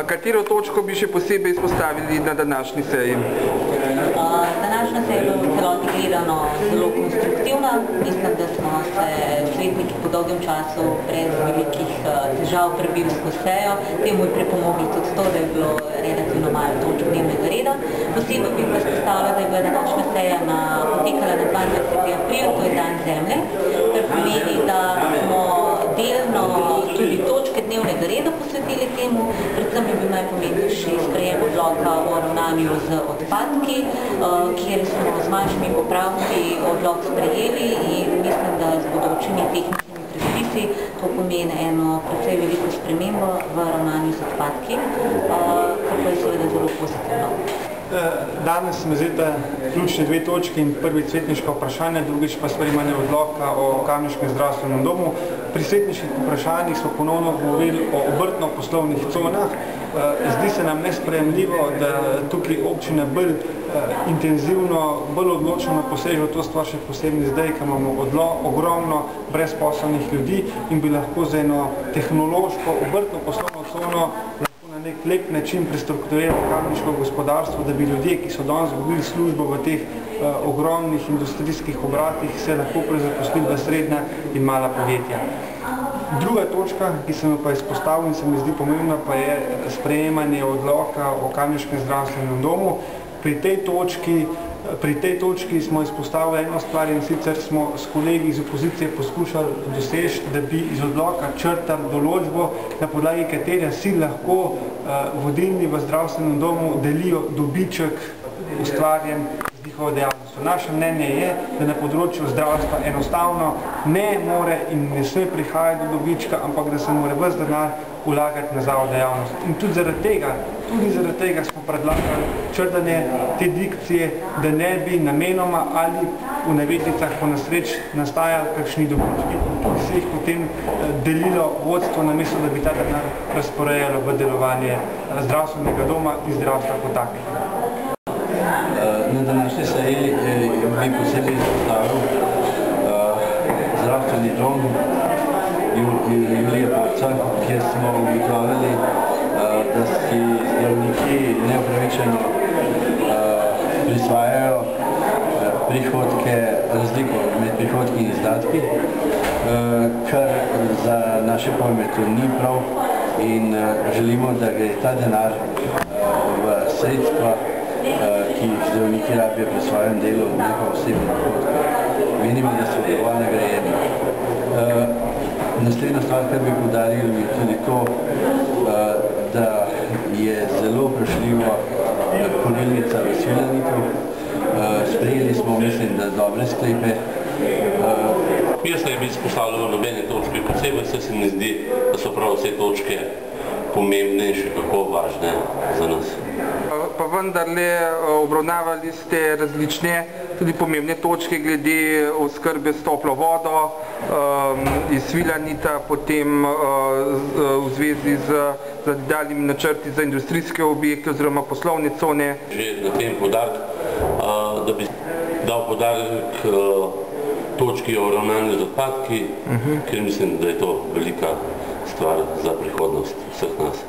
Katero točko bi še posebej izpostavili na današnji seji? Današnja seja je bila v celoti gledano zelo konstruktivna. Mislim, da smo se svetniki po dolgem času brez velikih težav prebili skozi sejo. Temu je pripomoglo tudi to, da je bilo relativno malo točk dnevnega reda. Posebej bi pa izpostavila, da je bila današnja seja potekala na 22. april, to je dan Zemlje, kar pomeni, da smo delno tudi točke dnevnega reda posvetili temu. Predvsem je bil najpomembnejši sprejem odloka o ravnanju z odpadki, kjer smo z manjšimi popravki odlok sprejeli in mislim, da z bodočimi tehničnimi predpisi to pomeni eno precej veliko spremembo v ravnanju z odpadki, kar pa je seveda zelo pozitivno. Danes smo zdaj ključne dve točki in prvič svetniška vprašanja, drugič pa sprejemanje odloka o Kamniškem zdravstvenem domu. Pri svetniških vprašanjih smo ponovno govorili o obrtno-poslovnih conah. Zdi se nam nesprejemljivo, da tukaj občine bolj intenzivno, bolj odločno posežejo to stvar, še posebej zdaj, ko imamo ogromno brezposelnih ljudi in bi lahko za eno tehnološko obrtno-poslovno cono na nek lep način prestrukturiralo kamniško gospodarstvo, da bi ljudje, ki so danes dobili službo v teh ogromnih industrijskih obratih, se lahko prezaposlili v srednja in mala podjetja. Druga točka, ki sem jo pa izpostavil in se mi zdi pomembna, pa je sprejemanje odloka o Kamniškem zdravstvenem domu. Pri tej točki smo izpostavili eno stvar in sicer smo s kolegi iz opozicije poskušali doseči, da bi iz odloka črtali določbo, na podlagi katere si lahko vodilni v zdravstvenem domu delijo dobiček ustvarjen z njihovo dejavnostjo. Naše mnenje je, da na področju zdravstva enostavno ne more in ne sme prihajati do dobička, ampak da se mora ves denar vlagati na zavod dejavnost. In tudi zaradi tega smo predlagali črtanje te dikcije, da ne bi namenoma ali v navednicah po nesreč nastajali kakšni dobički, ki se jih potem delilo vodstvo, namesto da bi ta denar razporejalo v delovanje zdravstvenega doma in zdravstva kot takega. Na današnji seji bi posebej izpostavil zdravstveni dom Julije Borca, kjer smo ugotovili, da si zdravniki neupravičeno prisvajajo razliko med prihodki in izdatki, kar za naše pojme to ni prav in želimo, da gre ta denar v sredstva, ki jih zdravniki rabijo pri svojem delu, nekaj osebnih dohodkov. Menimo, da so dovolj nagrajeni. Naslednja stvar, kar bi poudarili, je tudi to, da je zelo vprašljivo polnilnica v Svilanitu. Sprejeli smo, mislim, da dobre sklepe. Jaz ne bi izpostavljal nobene točke posebej, se mi zdi, da so prav vse točke pomembne in še kako važne za nas. Pa vendarle obravnavali ste različne tudi pomembne točke glede oskrbe s toplo vodo iz Svilanita, potem v zvezi z nadaljnjimi načrti za industrijske objekte oziroma poslovne cone. Že na tem poudarek, da bi dal poudarek točki o ravnanju z odpadki, ker mislim, da je to velika stvar za prihodnost vseh nas.